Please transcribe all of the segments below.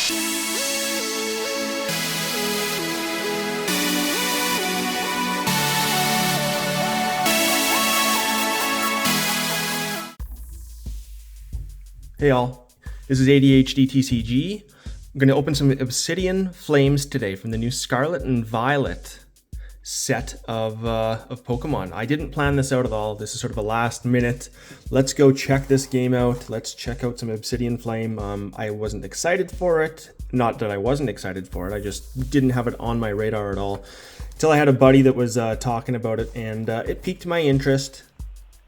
Hey all, this is ADHD TCG. I'm going to open some Obsidian Flames today from the new Scarlett and Violet set of Pokemon. I didn't plan this out at all. This is sort of a last minute. Let's go check this game out. Let's check out some Obsidian Flame. I wasn't excited for it. Not that I wasn't excited for it. I just didn't have it on my radar at all until I had a buddy that was talking about it, and it piqued my interest.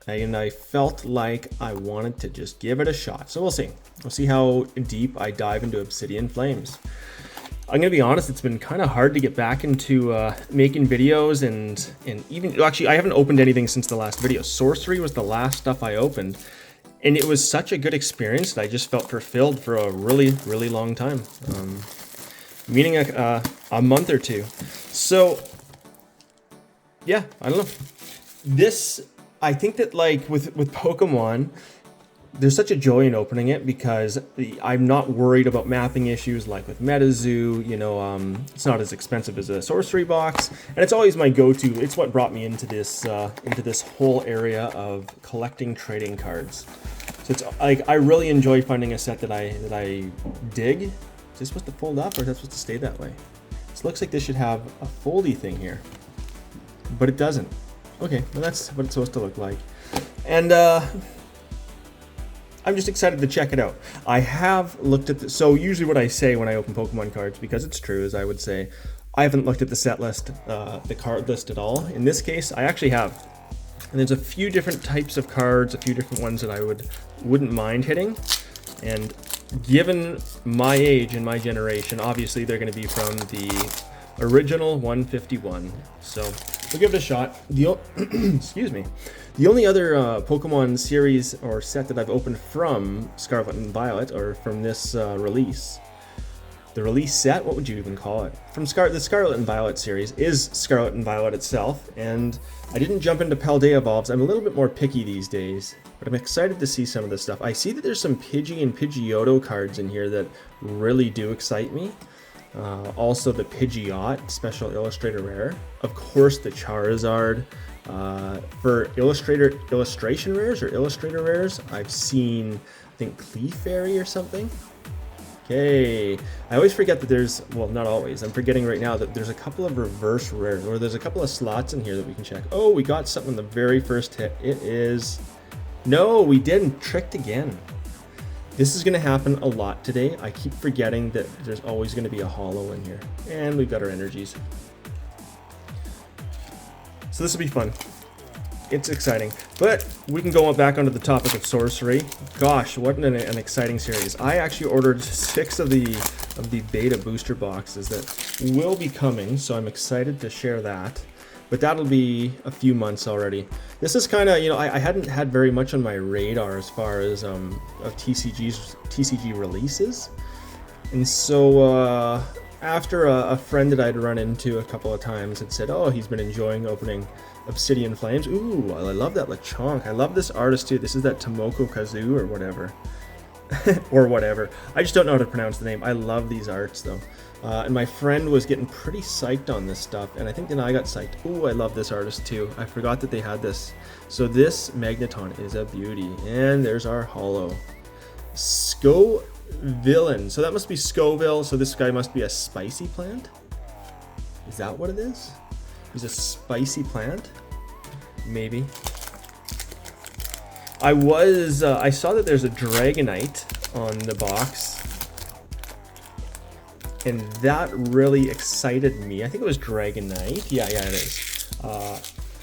And I felt like I wanted to just give it a shot. So we'll see. We'll see how deep I dive into Obsidian Flames. I'm going to be honest, it's been kind of hard to get back into making videos and even... Actually, I haven't opened anything since the last video. Sorcery was the last stuff I opened. And it was such a good experience that I just felt fulfilled for a really, really long time. Meaning a month or two. So, yeah, I don't know. I think that like with Pokemon, there's such a joy in opening it because I'm not worried about mapping issues like with MetaZoo. You know, it's not as expensive as a sorcery box, and it's always my go-to. It's what brought me into this whole area of collecting trading cards. So it's like I really enjoy finding a set that I dig. Is this supposed to fold up or is that supposed to stay that way? This looks like this should have a foldy thing here, but it doesn't. Okay, well that's what it's supposed to look like. And I'm just excited to check it out. I have looked at the... So usually what I say when I open Pokemon cards, because it's true, is I would say, I haven't looked at the set list, the card list at all. In this case, I actually have. And there's a few different types of cards, a few different ones that I wouldn't mind hitting. And given my age and my generation, obviously they're going to be from the original 151. So we'll give it a shot. Excuse me. The only other Pokemon series or set that I've opened from Scarlet and Violet, or from this release, the release set, what would you even call it? From the Scarlet and Violet series is Scarlet and Violet itself, and I didn't jump into Paldea Evolves. I'm a little bit more picky these days, but I'm excited to see some of this stuff. I see that there's some Pidgey and Pidgeotto cards in here that really do excite me. Also the Pidgeot Special Illustrator Rare. Of course the Charizard. For illustration rares or illustrator rares, I've seen, I think, Clefairy or something. Okay, I always forget that there's, well, not always, I'm forgetting right now that there's a couple of reverse rares, or there's a couple of slots in here that we can check. Oh, we got something the very first hit. It is, no, we didn't, tricked again. This is going to happen a lot today. I keep forgetting that there's always going to be a holo in here. And we've got our energies. So this will be fun. It's exciting. But we can go back onto the topic of sorcery. Gosh, what an exciting series. I actually ordered 6 of the beta booster boxes that will be coming, so I'm excited to share that. But that'll be a few months already. This is kind of, you know, I hadn't had very much on my radar as far as of TCG releases. And so after a friend that I'd run into a couple of times had said, oh, he's been enjoying opening Obsidian Flames. Ooh, I love that Lechonk. I love this artist too. This is that Tomoko Kazu or whatever. Or whatever. I just don't know how to pronounce the name. I love these arts though. And my friend was getting pretty psyched on this stuff, and I think then I got psyched. Ooh, I love this artist too. I forgot that they had this. So this Magneton is a beauty. And there's our holo. Scovillain. So that must be Scoville. So this guy must be a spicy plant? Is that what it is? He's a spicy plant? Maybe. I saw that there's a Dragonite on the box. And that really excited me. I think it was Dragonite. Yeah, it is.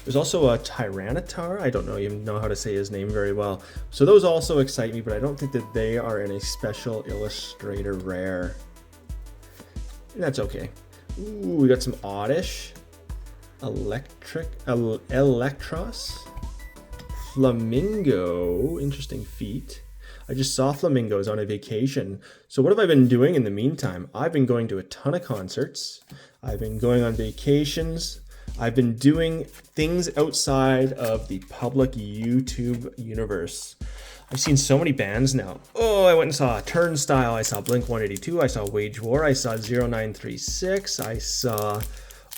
There's also a Tyranitar. I don't even know how to say his name very well. So those also excite me, but I don't think that they are in a special illustrator rare. And that's okay. Ooh, we got some Oddish. Electros. Flamingo. Interesting feat. I just saw flamingos on a vacation. So what have I been doing in the meantime? I've been going to a ton of concerts. I've been going on vacations. I've been doing things outside of the public YouTube universe. I've seen so many bands now. Oh, I went and saw Turnstile. I saw Blink 182. I saw Wage War. I saw 0936. I saw...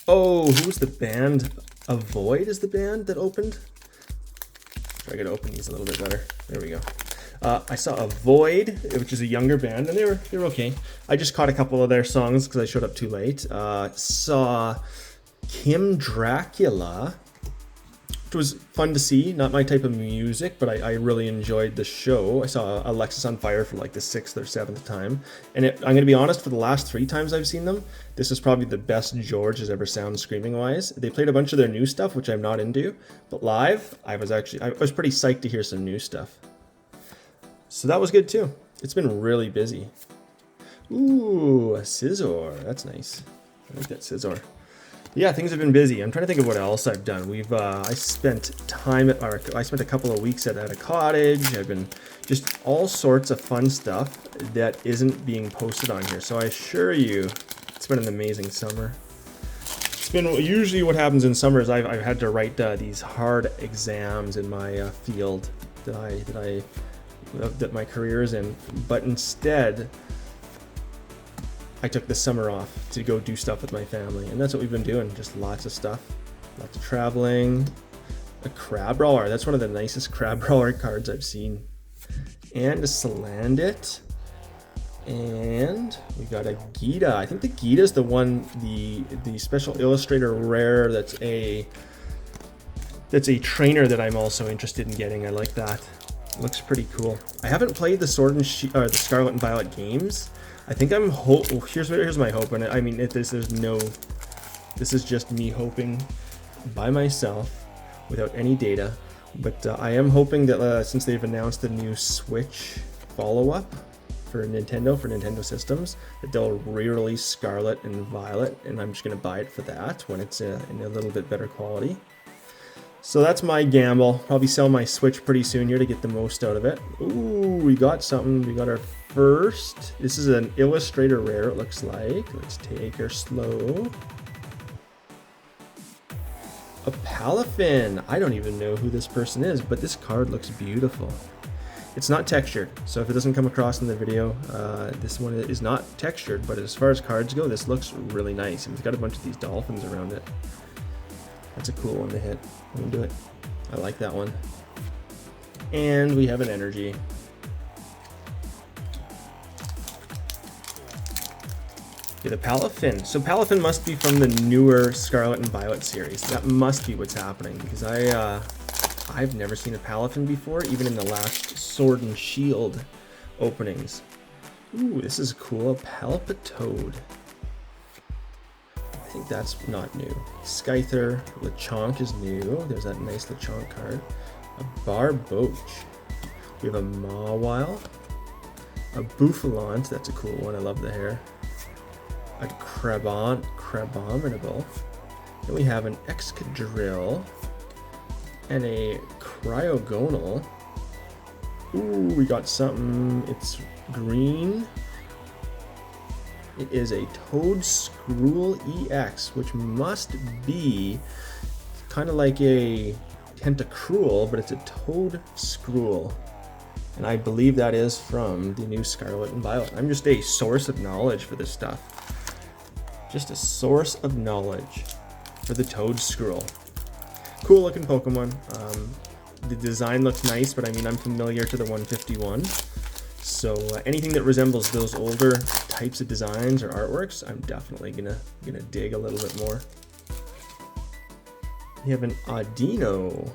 Oh, who was the band? Avoid is the band that opened? Try to open these a little bit better. There we go. I saw Avoid, which is a younger band, and they were okay. I just caught a couple of their songs because I showed up too late. Saw Kim Dracula, which was fun to see. Not my type of music, but I really enjoyed the show. I saw Alexis on Fire for like the 6th or 7th time. And I'm going to be honest, for the last 3 times I've seen them, this is probably the best George has ever sounded screaming-wise. They played a bunch of their new stuff, which I'm not into. But live, I was pretty psyched to hear some new stuff. So that was good too. It's been really busy. Ooh, a Scizor. That's nice. I like that Scizor. Yeah, things have been busy. I'm trying to think of what else I've done. I spent a couple of weeks at a cottage. I've been just all sorts of fun stuff that isn't being posted on here. So I assure you, it's been an amazing summer. It's been usually what happens in summer is I've had to write these hard exams in my field that my career is in, but instead I took the summer off to go do stuff with my family, and that's what we've been doing. Just lots of stuff, lots of traveling. A Crab Brawler, that's one of the nicest Crab Brawler cards I've seen. And a Salandit. And we got a Gita. I think the Gita is the one, the special illustrator rare that's a trainer that I'm also interested in getting. I like that. It looks pretty cool. I haven't played the the Scarlet and Violet games. I think I'm here's my hope, and I mean this is just me hoping by myself without any data, but I am hoping that since they've announced the new Switch follow-up for Nintendo systems, that they'll re-release Scarlet and Violet, and I'm just gonna buy it for that when it's in a little bit better quality. So that's my gamble. Probably sell my Switch pretty soon here to get the most out of it. Ooh, we got something. We got our first. This is an illustrator rare, it looks like. Let's take her slow. A Palafin. I don't even know who this person is, but this card looks beautiful. It's not textured, so if it doesn't come across in the video, this one is not textured, but as far as cards go, this looks really nice. And it's got a bunch of these dolphins around it. That's a cool one to hit. I'm gonna do it. I like that one. And we have an energy. Get a Palafin. So Palafin must be from the newer Scarlet and Violet series. That must be what's happening, because I've never seen a Palafin before, even in the last Sword and Shield openings. Ooh, this is cool. A Palpitoad. I think that's not new. Scyther, Lechonk is new. There's that nice Lechonk card. A Barboach. We have a Mawile. A Bouffalant, that's a cool one. I love the hair. A Crabominable. Then we have an Excadrill. And a Cryogonal. Ooh, we got something. It's green. It is a Toedscruel EX, which must be kind of like a Tentacruel, but it's a Toedscruel. And I believe that is from the new Scarlet and Violet. I'm just a source of knowledge for this stuff. Just a source of knowledge for the Toedscruel. Cool looking Pokemon. The design looks nice, but I mean, I'm familiar to the 151. So anything that resembles those older types of designs or artworks, I'm definitely gonna dig a little bit more. You have an Audino,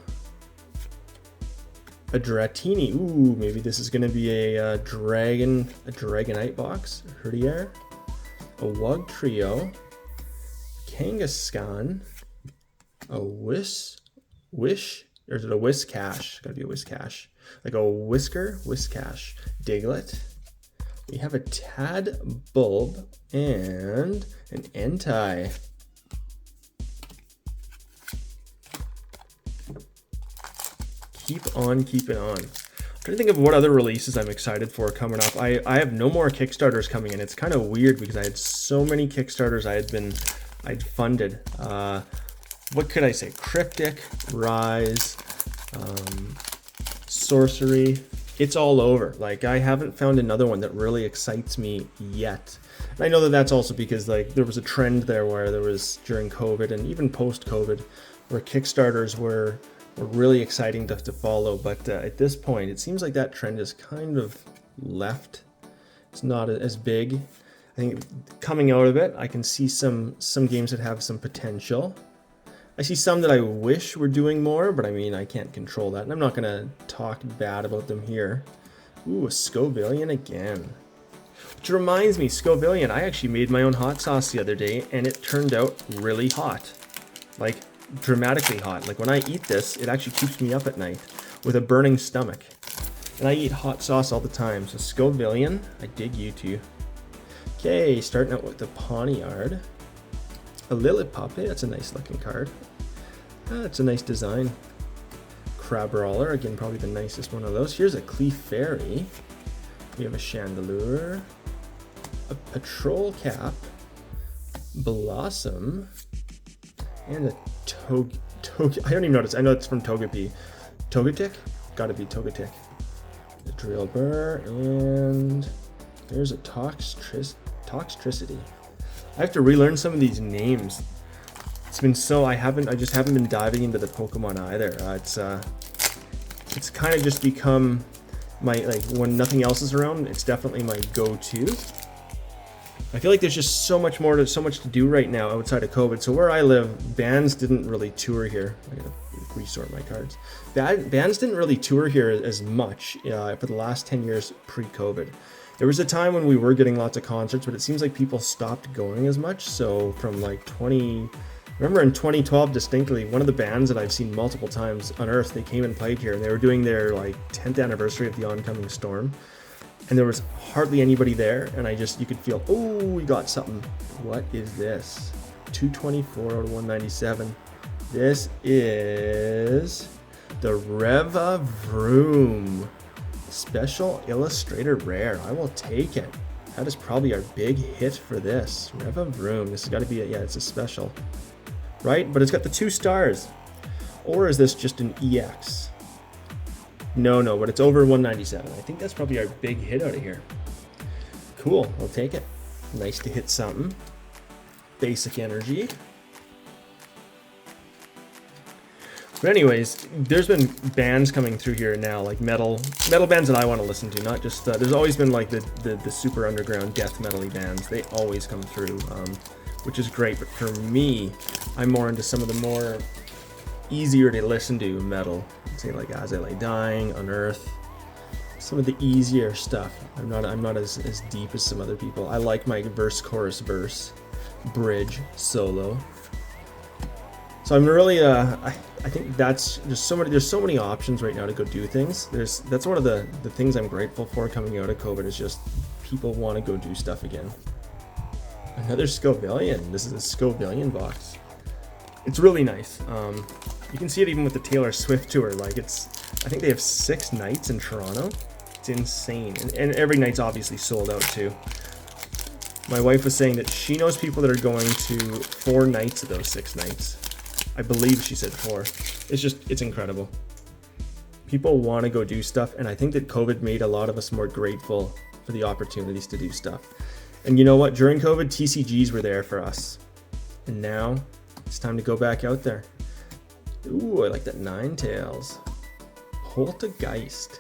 a Dratini. Ooh, maybe this is gonna be a Dragonite box. A Herdier, a Wugtrio, Kangaskhan, a Wish, or is it a Whiscash? Gotta be a Whiscash. Like a Whiscash, Diglett. We have a Tadbulb and an Entei. Keep on keeping on. I'm trying to think of what other releases I'm excited for coming up. I have no more Kickstarters coming in. It's kind of weird because I had so many Kickstarters I'd funded. What could I say? Cryptic, Rise, Sorcery, it's all over. Like, I haven't found another one that really excites me yet. And I know that that's also because like there was a trend there where there was during COVID and even post-COVID where Kickstarters were really exciting to follow. But at this point, it seems like that trend is kind of left. It's not as big. I think coming out of it, I can see some games that have some potential. I see some that I wish were doing more, but I mean, I can't control that. And I'm not going to talk bad about them here. Ooh, a Scovillian again. Which reminds me, Scovillian, I actually made my own hot sauce the other day, and it turned out really hot. Like, dramatically hot. Like, when I eat this, it actually keeps me up at night with a burning stomach. And I eat hot sauce all the time. So Scovillian, I dig you too. Okay, starting out with the Pawniard. A Lillipup, that's a nice looking card. That's a nice design. Crabrawler, again, probably the nicest one of those. Here's a Clefairy. We have a Chandelure. A Patrol Cap. Blossom. And a I don't even know this. I know it's from Togepi. Togetic? Gotta be Togetic. The Drillbur, and there's a Toxtricity. I have to relearn some of these names. It's been so I just haven't been diving into the Pokemon either. It's kind of just become my, like, when nothing else is around, it's definitely my go-to. I feel like there's just so much to do right now outside of COVID. So where I live, bands didn't really tour here. I gotta resort my cards. Bands didn't really tour here as much for the last 10 years pre-COVID. There was a time when we were getting lots of concerts, but it seems like people stopped going as much. So from like remember in 2012 distinctly, one of the bands that I've seen multiple times, Unearth, they came and played here, and they were doing their like 10th anniversary of the Oncoming Storm. And there was hardly anybody there, and you could feel, oh, we got something. What is this? 224 out of 197. This is the Revavroom Special Illustrator Rare. I will take it. That is probably our big hit for this. Revavroom. This has got to be it's a special. Right? But it's got the 2 stars. Or is this just an EX? No, but it's over 197. I think that's probably our big hit out of here. Cool, I'll take it. Nice to hit something. Basic energy. But anyways, there's been bands coming through here now, like metal bands that I want to listen to, not just, there's always been like the super underground death metal-y bands. They always come through, which is great. But for me, I'm more into some of the more easier to listen to metal. Say like As I Lay Dying, Unearth, some of the easier stuff. I'm not as deep as some other people. I like my verse, chorus, verse, bridge, solo. So I'm really I think that's just there's so many options right now to go do things. That's one of the things I'm grateful for coming out of COVID, is just people want to go do stuff again. Another Scovillian. This is a Scovillian box. It's really nice. You can see it even with the Taylor Swift tour. Like, I think they have 6 nights in Toronto. It's insane. And every night's obviously sold out too. My wife was saying that she knows people that are going to 4 nights of those 6 nights. I believe she said 4. It's incredible. People want to go do stuff, and I think that COVID made a lot of us more grateful for the opportunities to do stuff. And you know what? During COVID, TCGs were there for us. And now it's time to go back out there. Ooh, I like that Ninetales. Poltergeist.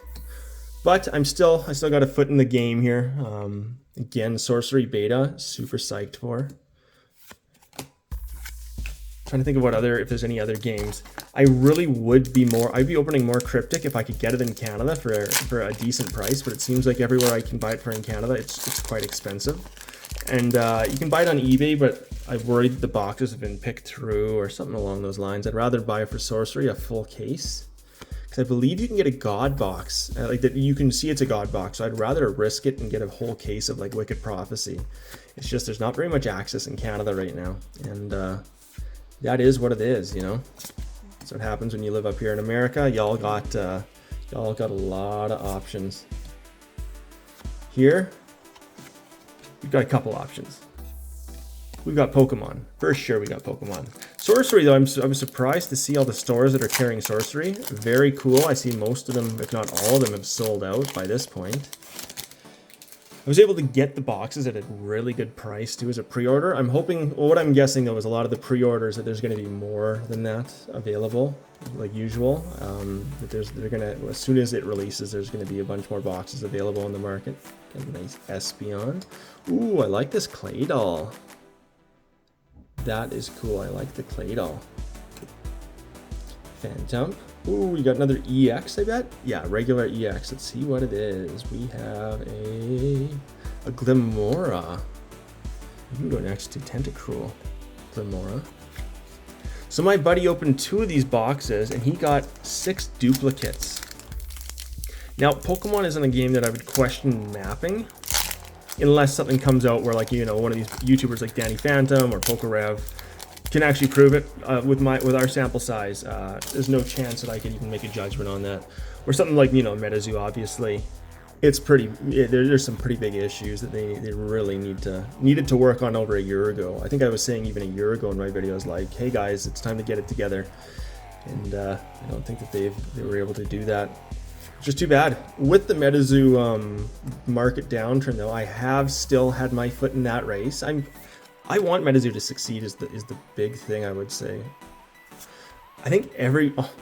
But I still got a foot in the game here. Again, Sorcery Beta, super psyched for. Trying to think of if there's any other games. I'd be opening more Cryptic if I could get it in Canada for a decent price, but it seems like everywhere I can buy it for in Canada, it's quite expensive. And you can buy it on eBay, but I worry that the boxes have been picked through or something along those lines. I'd rather buy for Sorcery a full case, because I believe you can get a God box. Like that, you can see it's a God box. So I'd rather risk it and get a whole case of like Wicked Prophecy. It's just there's not very much access in Canada right now, and that is what it is, you know. That's what happens when you live up here in America. Y'all got a lot of options. Here, we've got a couple options. We've got Pokemon. For sure we got Pokemon. Sorcery, though, I was surprised to see all the stores that are carrying Sorcery. Very cool. I see most of them, if not all of them, have sold out by this point. I was able to get the boxes at a really good price, too, as a pre-order. I'm hoping, well, what I'm guessing, though, is a lot of the pre-orders that there's going to be more than that available, like usual. That they're going to, as soon as it releases, there's going to be a bunch more boxes available in the market. Got a nice Espeon. Ooh, I like this clay doll. That is cool. I like the clay doll. Phantom. Ooh, we got another EX, I bet? Yeah, regular EX. Let's see what it is. We have a Glimora. You can go next to Tentacruel. Glimora. So my buddy opened 2 of these boxes, and he got 6 duplicates. Now, Pokemon isn't a game that I would question mapping, unless something comes out where, like, you know, one of these YouTubers like Danny Phantom or PokeRev can actually prove it. With our sample size, there's no chance that I could even make a judgment on that. Or something like, you know, MetaZoo, obviously. It's pretty, there's some pretty big issues that they really needed to work on over a year ago. I think I was saying even a year ago in my videos, like, hey guys, it's time to get it together. And I don't think that they were able to do that. Just too bad. With the MetaZoo market downturn, though, I have still had my foot in that race. I want MetaZoo to succeed is the big thing, I would say. I think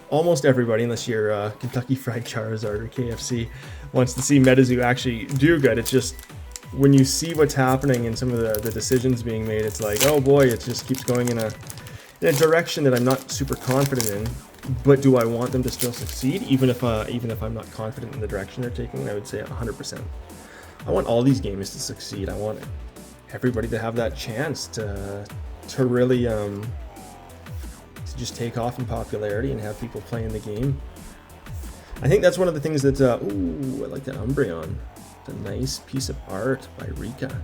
almost everybody, unless you're Kentucky Fried Charizard or KFC, wants to see MetaZoo actually do good. It's just when you see what's happening and some of the decisions being made, it's like, oh boy, it just keeps going in a direction that I'm not super confident in. But do I want them to still succeed, even if I'm not confident in the direction they're taking? I would say 100%. I want all these games to succeed. I want everybody to have that chance to really to just take off in popularity and have people playing the game. I think that's one of the things that ooh, I like that Umbreon. It's a nice piece of art by Rika.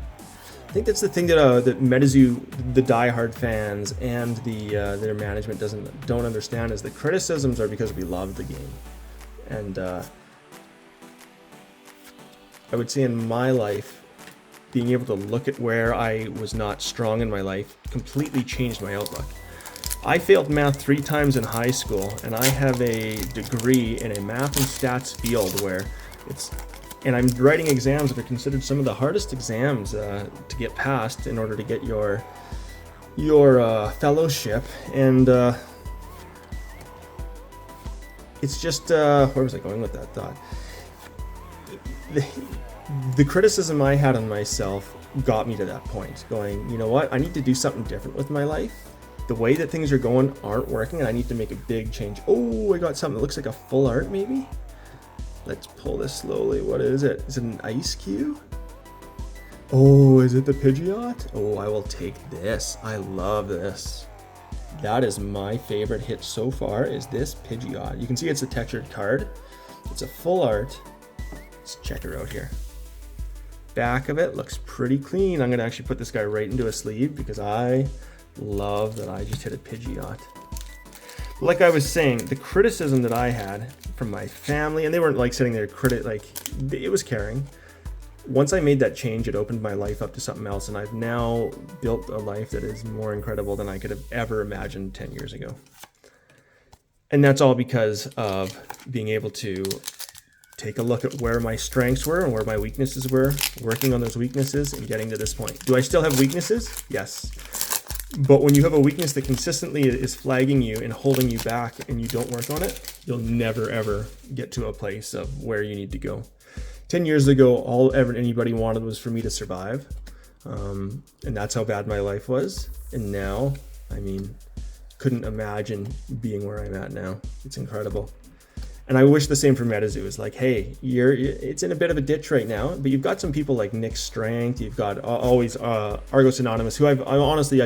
I think that's the thing that that MetaZoo, the diehard fans and their management don't understand, is the criticisms are because we love the game. And I would say in my life, being able to look at where I was not strong in my life completely changed my outlook. I failed math 3 times in high school, and I have a degree in a math and stats field where and I'm writing exams that are considered some of the hardest exams to get passed in order to get your fellowship. And it's just, where was I going with that thought? The criticism I had on myself got me to that point, going, you know what, I need to do something different with my life. The way that things are going aren't working, and I need to make a big change. Oh, I got something that looks like a full art, maybe? Let's pull this slowly. What is it? Is it an ice cube? Oh, is it the Pidgeot? Oh, I will take this. I love this. That is my favorite hit so far, is this Pidgeot. You can see it's a textured card. It's a full art. Let's check her out here. Back of it looks pretty clean. I'm going to actually put this guy right into a sleeve because I love that I just hit a Pidgeot. Like I was saying, the criticism that I had from my family, and they weren't like sitting there it was caring. Once I made that change, it opened my life up to something else, and I've now built a life that is more incredible than I could have ever imagined 10 years ago. And that's all because of being able to take a look at where my strengths were and where my weaknesses were, working on those weaknesses and getting to this point. Do I still have weaknesses? Yes. But when you have a weakness that consistently is flagging you and holding you back and you don't work on it, you'll never, ever get to a place of where you need to go. 10 years ago, all anybody wanted was for me to survive. And that's how bad my life was. And now, I mean, couldn't imagine being where I'm at now. It's incredible. And I wish the same for MetaZoo. It's like, hey, it's in a bit of a ditch right now, but you've got some people like Nick Strength. You've got always Argos Anonymous, who I've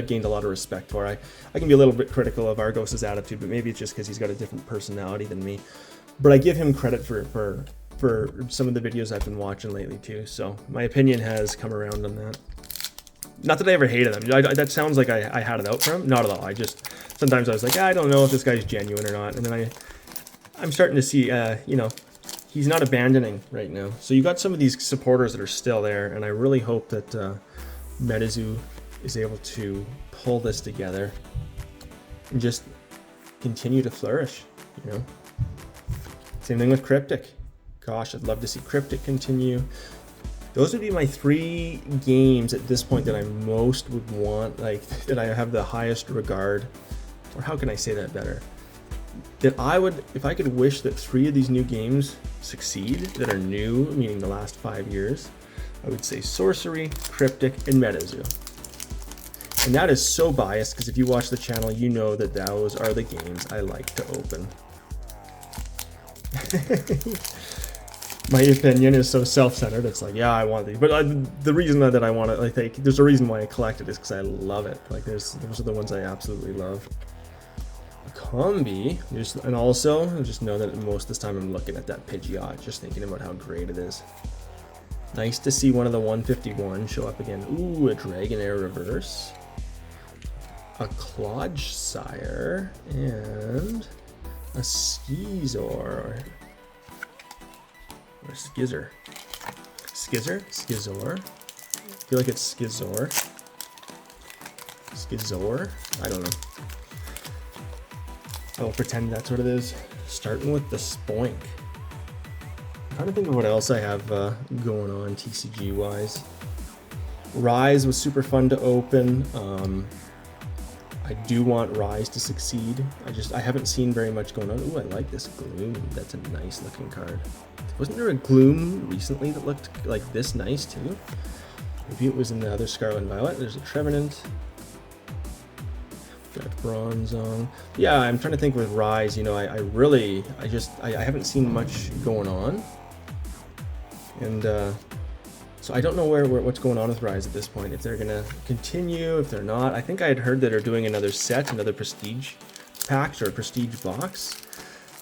gained a lot of respect for. I can be a little bit critical of Argos's attitude, but maybe it's just because he's got a different personality than me. But I give him credit for some of the videos I've been watching lately too. So my opinion has come around on that. Not that I ever hated him. That sounds like I had it out for him. Not at all. Sometimes I was like, I don't know if this guy's genuine or not. And then I'm starting to see, he's not abandoning right now. So you got some of these supporters that are still there, and I really hope that MetaZoo is able to pull this together and just continue to flourish, you know. Same thing with Cryptic. Gosh, I'd love to see Cryptic continue. Those would be my 3 games at this point that I most would want, like that I have the highest regard, or how can I say that better? That I would, if I could wish that 3 of these new games succeed, that are new, meaning the last 5 years, I would say Sorcery, Cryptic, and MetaZoo. And that is so biased, because if you watch the channel, you know that those are the games I like to open. My opinion is so self-centered. It's like, yeah, I want these, but the reason that I want it, like, there's a reason why I collect it is because I love it. Like, those are the ones I absolutely love. A Combi, and also just know that most of this time I'm looking at that Pidgeot, just thinking about how great it is. Nice to see one of the 151 show up again. Ooh, a Dragonair reverse, a Clodsire, and a Skizor. Or Skizor. Skizor? I feel like it's Skizor. Skizor? I don't know. I will pretend that's what it is. Starting with the Spoink. I'm trying to think of what else I have going on TCG wise. Rise was super fun to open. I do want Rise to succeed. I haven't seen very much going on. Ooh, I like this Gloom. That's a nice looking card. Wasn't there a Gloom recently that looked like this nice too? Maybe it was in the other Scarlet Violet. There's a Trevenant. Got Bronzong. Yeah, I'm trying to think with Rise, you know, I haven't seen much going on. And so I don't know what's going on with Rise at this point. If they're gonna continue, if they're not. I think I had heard that they're doing another set, another Prestige pack or Prestige box.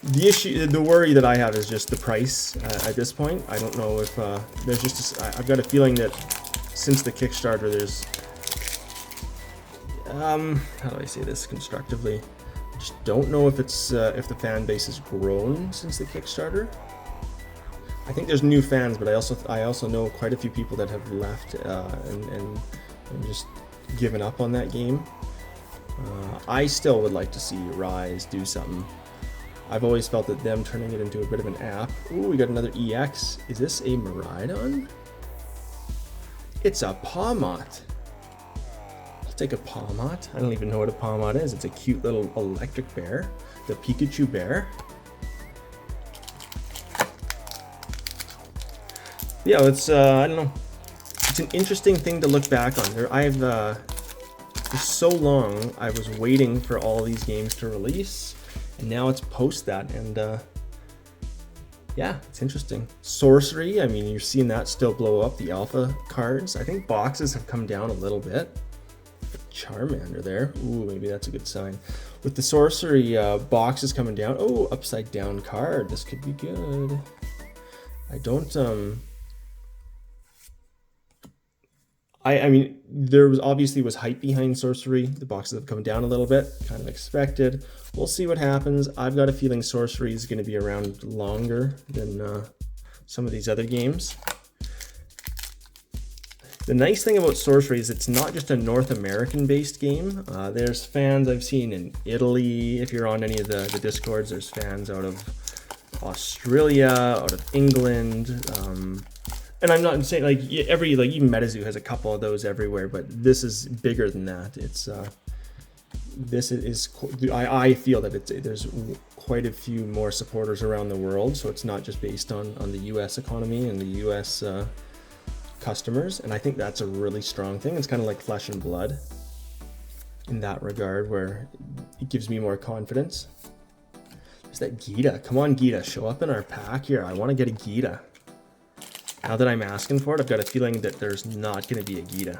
The worry that I have is just the price at this point. I don't know if there's just I've got a feeling that since the Kickstarter, there's how do I say this constructively? Just don't know if it's if the fan base has grown since the Kickstarter. I think there's new fans, but I also know quite a few people that have left and just given up on that game. I still would like to see Rise do something. I've always felt that them turning it into a bit of an app. Ooh, we got another EX. Is this a Miraidon? It's a Pawmot. I'll take a Pawmot. I don't even know what a Pawmot is. It's a cute little electric bear. The Pikachu bear. Yeah, it's I don't know. It's an interesting thing to look back on. For so long I was waiting for all these games to release. And now it's post that, and yeah, it's interesting. Sorcery, I mean, you're seeing that still blow up, the alpha cards. I think boxes have come down a little bit. Charmander there. Ooh, maybe that's a good sign. With the Sorcery boxes coming down. Oh, upside down card. This could be good. I don't I mean, there was obviously hype behind Sorcery. The boxes have come down a little bit, kind of expected. We'll see what happens. I've got a feeling Sorcery is going to be around longer than some of these other games. The nice thing about Sorcery is it's not just a North American-based game. There's fans I've seen in Italy. If you're on any of the Discords, there's fans out of Australia, out of England. And I'm not saying like even MetaZoo has a couple of those everywhere, but this is bigger than that. It's I feel that there's quite a few more supporters around the world, so it's not just based on the U.S. economy and the U.S. Customers, and I think that's a really strong thing. It's kind of like Flesh and Blood in that regard, where it gives me more confidence. There's that Gita. Come on, Gita, show up in our pack here. I want to get a Gita. Now that I'm asking for it, I've got a feeling that there's not going to be a Gita.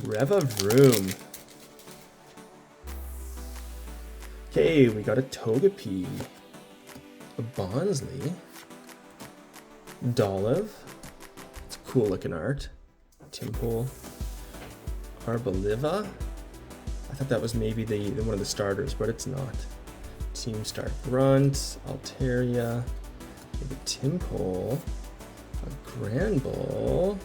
Revavroom. Okay, we got a Togepi. A Bonsley. Dolliv. It's a cool looking art. Timple. Arboliva. I thought that was maybe one of the starters, but it's not. Team Star Grunt, Altaria, maybe Timple, a Granbull,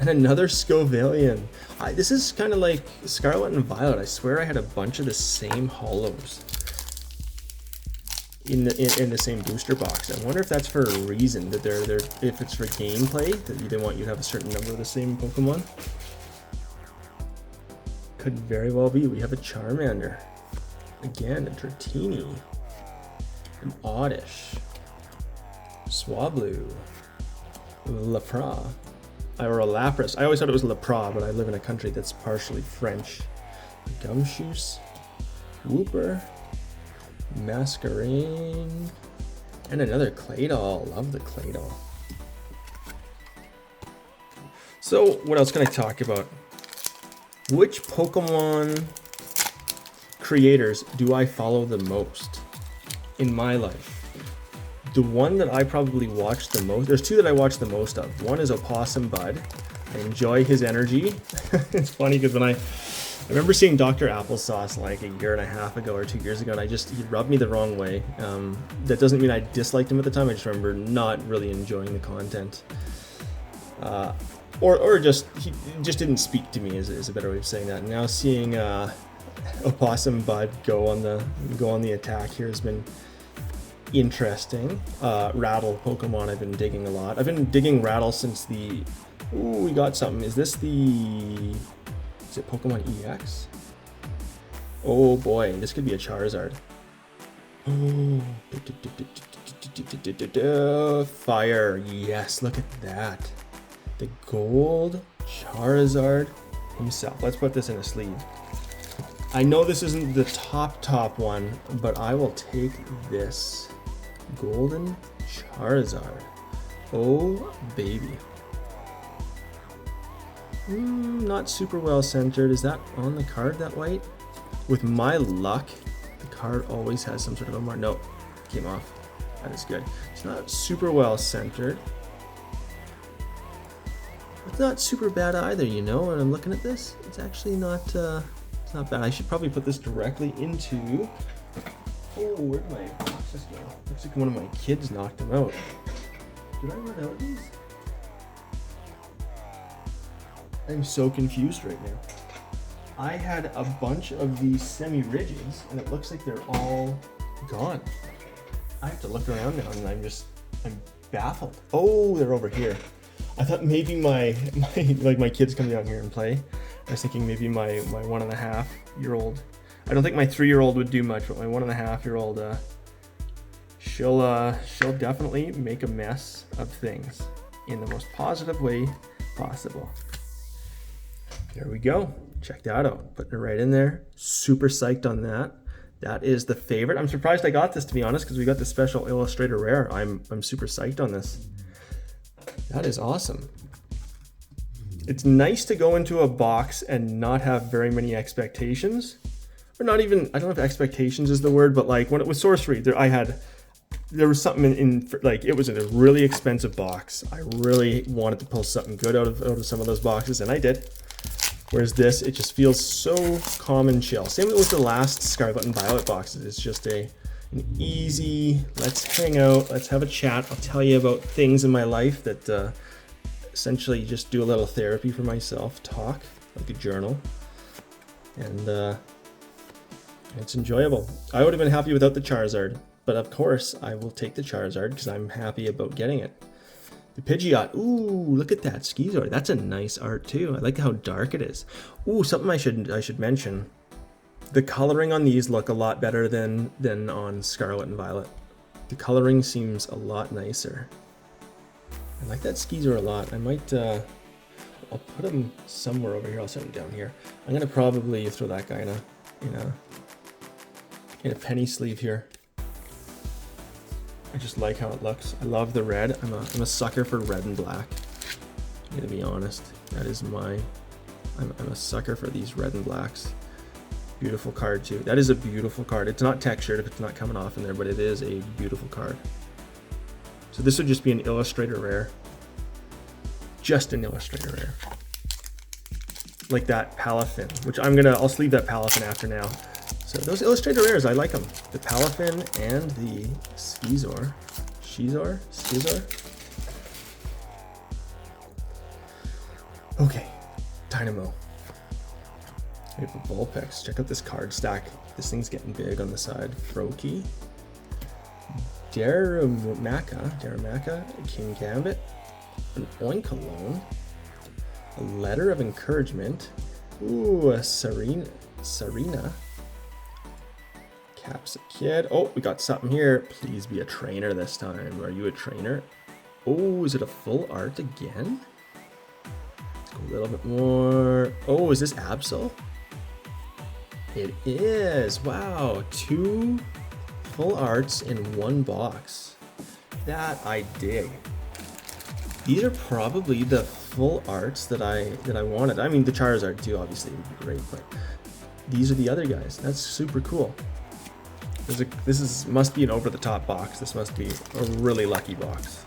And another Scovalian. This is kind of like Scarlet and Violet. I swear I had a bunch of the same holos in the same booster box. I wonder if that's for a reason, that they're if it's for gameplay, that they want you to have a certain number of the same Pokemon. Could very well be. We have a Charmander. Again, a Dratini. An Oddish. Swablu. Lapras. Or a Lapras. I always thought it was Lapras, but I live in a country that's partially French. Gumshoos. Wooper. Masquerain. And another Claydol. Love the Claydol. So, what else can I talk about? Which Pokemon creators do I follow the most in my life? The one that I probably watch the most, there's two that I watch the most of. One is Opossum Bud. I enjoy his energy. It's funny because when I remember seeing Dr. Applesauce like a year and a half ago or 2 years ago, and he rubbed me the wrong way. That doesn't mean I disliked him at the time. I just remember not really enjoying the content. Or just, he just didn't speak to me is a better way of saying that. Now seeing Opossum Bud go on the attack here has been interesting. Rattle Pokemon I've been digging a lot. I've been digging Rattle since the... Ooh, we got something. Is this the... Is it Pokemon EX? Oh boy, this could be a Charizard. Oh, fire. Yes, look at that. The gold Charizard himself. Let's put this in a sleeve. I know this isn't the top one, but I will take this golden Charizard. Oh, baby. Not super well centered. Is that on the card, that white? With my luck, the card always has some sort of a mark. Nope, came off. That is good. It's not super well centered. It's not super bad either, you know, when I'm looking at this. It's actually not, it's not bad. I should probably put this directly into... Oh, where'd my boxes go? Looks like one of my kids knocked them out. Did I run out of these? I'm so confused right now. I had a bunch of these semi-rigids, and it looks like they're all gone. I have to look around now, and I'm baffled. Oh, they're over here. I thought maybe my kids come down here and play. I was thinking maybe my 1.5-year-old. I don't think my 3-year-old would do much, but my 1.5-year-old, she'll definitely make a mess of things in the most positive way possible. There we go. Check that out. Putting it right in there. Super psyched on that. That is the favorite. I'm surprised I got this, to be honest, because we got the special Illustrator Rare. I'm super psyched on this. That is awesome. It's nice to go into a box and not have very many expectations. Or not even, I don't know if expectations is the word, but like when it was Sorcery, there was something in like, it was in a really expensive box. I really wanted to pull something good out of some of those boxes, and I did. Whereas this, it just feels so calm and chill. Same with the last Scarlet and Violet boxes. It's just an easy, let's hang out, let's have a chat. I'll tell you about things in my life that essentially just do a little therapy for myself, talk, like a journal. And it's enjoyable. I would have been happy without the Charizard, but of course I will take the Charizard because I'm happy about getting it. The Pidgeot, ooh, look at that Skeezor. That's a nice art too. I like how dark it is. Ooh, something I should mention. The coloring on these look a lot better than on Scarlet and Violet. The coloring seems a lot nicer. I like that Skeezor a lot. I might, I'll put him somewhere over here. I'll set him down here. I'm gonna probably throw that guy in a penny sleeve here. I just like how it looks. I love the red. I'm a sucker for red and black. I'm gonna be honest. That is I'm a sucker for these red and blacks. Beautiful card too. That is a beautiful card. It's not textured if it's not coming off in there, but it is a beautiful card. So this would just be an Illustrator Rare. Just an Illustrator Rare. Like that Palafin, which I'll sleeve that Palafin after now. So those Illustrator Rares, I like them. The Palafin and the Skeezor. Skeezor? Okay, Dynamo. We have a Vulpix. Check out this card stack. This thing's getting big on the side. Froakie. Darumaka, King Gambit, an Oinkalone, a Letter of Encouragement, ooh, a Serena, Capsakid. Oh, we got something here. Please be a trainer this time. Are you a trainer? Oh, is it a full art again? Let's go a little bit more. Oh, is this Absol? It is. Wow, 2 full arts in 1 box. That I dig. These are probably the full arts that I wanted. I mean, the Charizard too, obviously, would be great, but these are the other guys. That's super cool. This must be an over-the-top box. This must be a really lucky box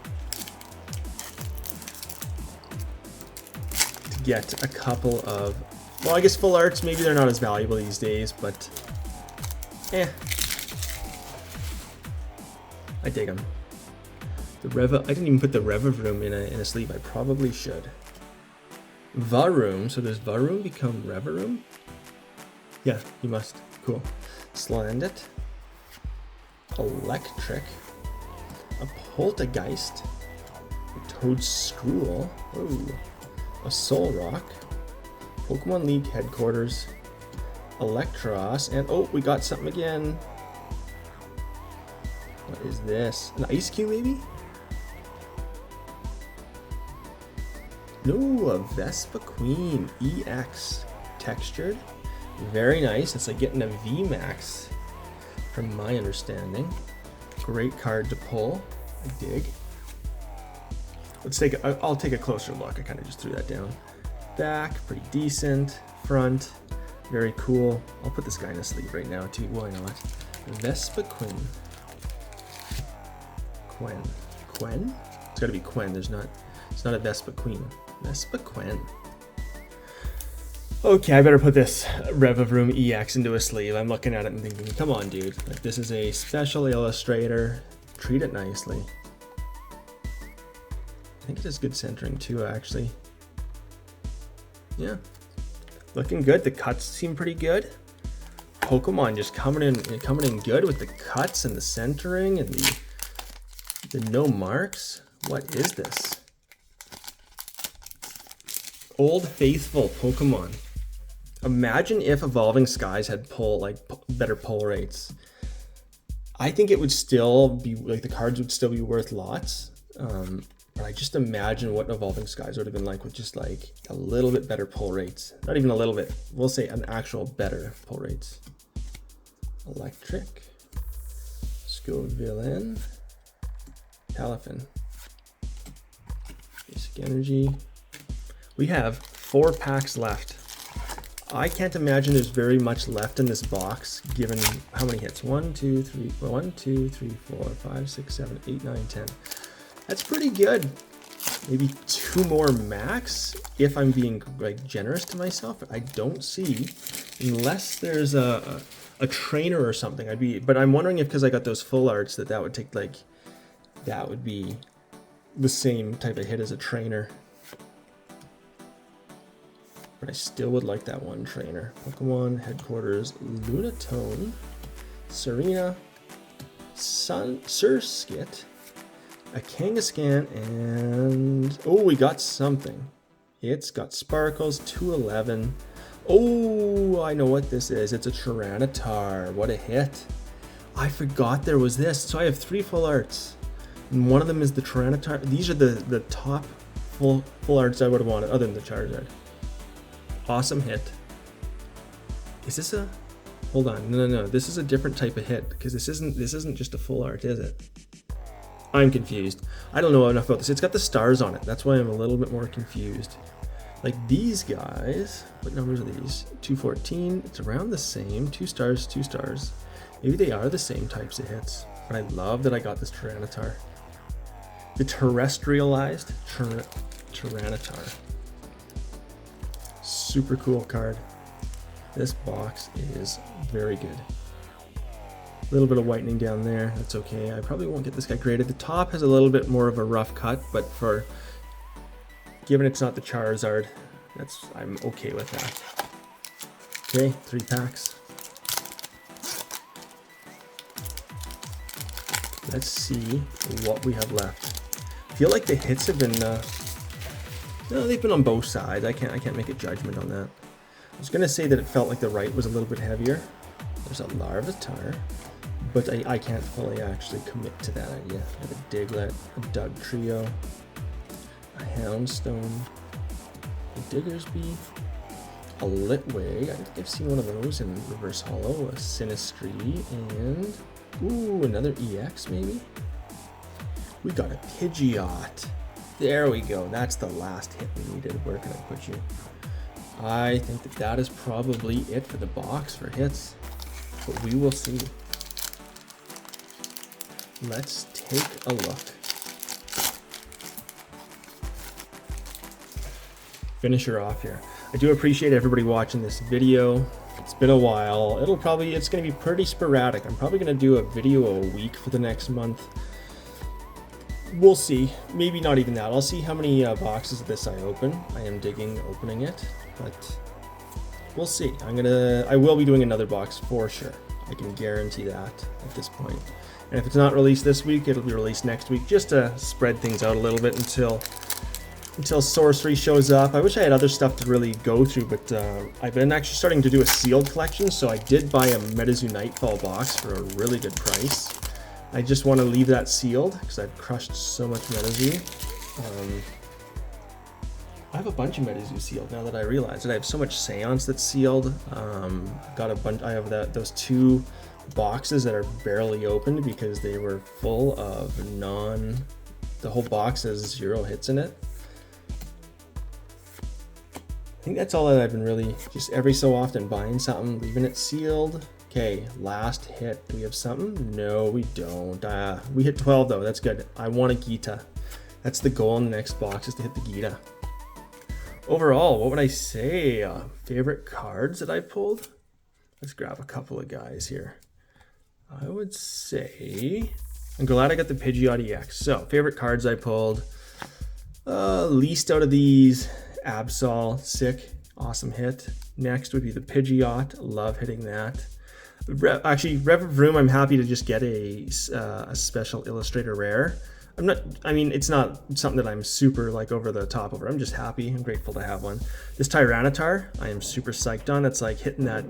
to get a couple of. Well, I guess full arts, maybe they're not as valuable these days, but I dig them. I didn't even put the Revavroom in a sleeve. I probably should. Varoom. So does Varoom become Revaroom? Yeah, you must. Cool. Slandit. Electric. A Poltergeist. A Toadstool. Ooh. A Solrock. Pokemon League headquarters. Electros. And oh, we got something again. What is this? An Ice Cube, maybe? No, a Vespa Queen EX textured. Very nice. It's like getting a VMAX from my understanding. Great card to pull. I dig. I'll take a closer look. I kind of just threw that down. Back, pretty decent. Front, very cool. I'll put this guy in a sleeve right now too. Why not? Vespa Queen. Quen? It's gotta be Quen. It's not a Vespa Queen. Vespa Quen. Okay, I better put this Revavroom EX into a sleeve. I'm looking at it and thinking, come on, dude. Like, this is a special illustrator. Treat it nicely. I think it has good centering too, actually. Yeah. Looking good. The cuts seem pretty good. Pokemon just coming in good with the cuts and the centering and the no marks. What is this? Old Faithful Pokemon. Imagine if Evolving Skies had better pull rates. I think it would still be like the cards would still be worth lots. But I just imagine what Evolving Skies would have been like with just like a little bit better pull rates. Not even a little bit. We'll say an actual better pull rates. Electric. Scovillain. Palafin. Basic Energy. We have 4 packs left. I can't imagine there's very much left in this box, given how many hits. 1, 2, 3, 4, 5, 6, 7, 8, 9, 10. That's pretty good. Maybe 2 more max, if I'm being like generous to myself. I don't see, unless there's a trainer or something. But I'm wondering if because I got those full arts that would take that would be the same type of hit as a trainer. But I still would like that one trainer. Pokemon Headquarters, Lunatone, Serena, Surskit, a Kangaskhan, and oh, we got something. It's got Sparkles, 211. Oh, I know what this is. It's a Tyranitar. What a hit. I forgot there was this. So I have 3 full arts. And one of them is the Tyranitar. These are the top full arts I would have wanted, other than the Charizard. Awesome hit. Is this a... Hold on. No. This is a different type of hit, because this isn't just a full art, is it? I'm confused. I don't know enough about this. It's got the stars on it. That's why I'm a little bit more confused. Like these guys, what numbers are these? 214. It's around the same. 2 stars, 2 stars. Maybe they are the same types of hits. But I love that I got this Tyranitar. The terrestrialized Tyranitar. Super cool card. This box is very good. A little bit of whitening down there. That's okay. I probably won't get this guy graded. The top has a little bit more of a rough cut, but given it's not the Charizard, I'm okay with that. Okay, 3 packs. Let's see what we have left. I feel like the hits have been, no, they've been on both sides. I can't make a judgment on that. I was gonna say that it felt like the right was a little bit heavier. There's a Larvitar, but I can't fully actually commit to that idea. I have a Diglett, a Doug Trio, a Houndstone, a Diggersby, a Litwig. I think I've seen one of those in reverse holo, a Sinistry, and ooh, another EX maybe? We got a Pidgeot. There we go. That's the last hit we needed. Where can I put you? I think that is probably it for the box for hits, but we will see. Let's take a look. Finish her off here. I do appreciate everybody watching this video. It's been a while. It's going to be pretty sporadic. I'm probably going to do a video a week for the next month. We'll see. Maybe not even that. I'll see how many boxes of this I open. I am digging opening it, but we'll see. I will be doing another box for sure. I can guarantee that at this point. And if it's not released this week, it'll be released next week, just to spread things out a little bit until Sorcery shows up. I wish I had other stuff to really go through, but I've been actually starting to do a sealed collection, so I did buy a Metazoo Nightfall box for a really good price. I just want to leave that sealed because I've crushed so much Metazoo. I have a bunch of Metazoo sealed now that I realize it. I have so much Seance that's sealed. Got a bunch. I have those 2 boxes that are barely opened because they were full of the whole box has 0 hits in it. I think that's all that I've been really, just every so often buying something, leaving it sealed. Okay, last hit. Do we have something? No, we don't. We hit 12 though, that's good. I want a Gita. That's the goal in the next box, is to hit the Gita. Overall, what would I say? Favorite cards that I pulled? Let's grab a couple of guys here. I would say, I'm glad I got the Pidgeot EX. So, favorite cards I pulled. Least out of these, Absol, sick, awesome hit. Next would be the Pidgeot, love hitting that. Actually, Revavroom, I'm happy to just get a special Illustrator rare. It's not something that I'm super like over the top over. I'm just happy and grateful to have one. This Tyranitar, I am super psyched on. It's like hitting that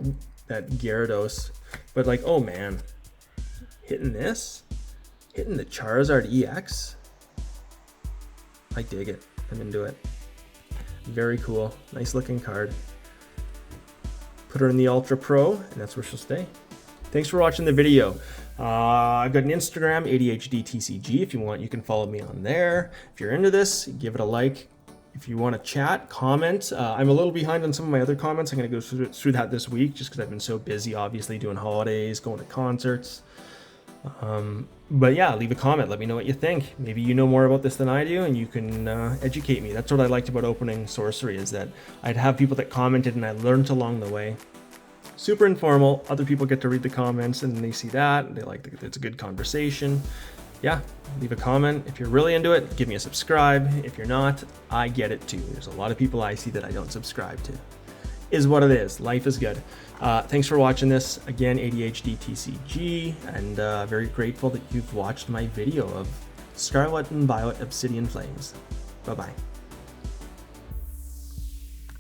Gyarados, but like, oh man, hitting this, hitting the Charizard EX. I dig it. I'm into it. Very cool. Nice looking card. Put her in the Ultra Pro, and that's where she'll stay. Thanks for watching the video. I've got an Instagram, ADHD TCG. If you want, you can follow me on there. If you're into this, give it a like. If you want to chat, comment. I'm a little behind on some of my other comments. I'm going to go through that this week just because I've been so busy, obviously, doing holidays, going to concerts. But yeah, leave a comment. Let me know what you think. Maybe you know more about this than I do, and you can educate me. That's what I liked about opening Sorcery, is that I'd have people that commented, and I learned along the way. Super informal. Other people get to read the comments, and they see that, and they like it's a good conversation. Yeah, leave a comment. If you're really into it, give me a subscribe. If you're not, I get it too. There's a lot of people I see that I don't subscribe to. Is what it is. Life is good. Thanks for watching this. Again, ADHD TCG, and very grateful that you've watched my video of Scarlett and Violet Obsidian Flames. Bye-bye.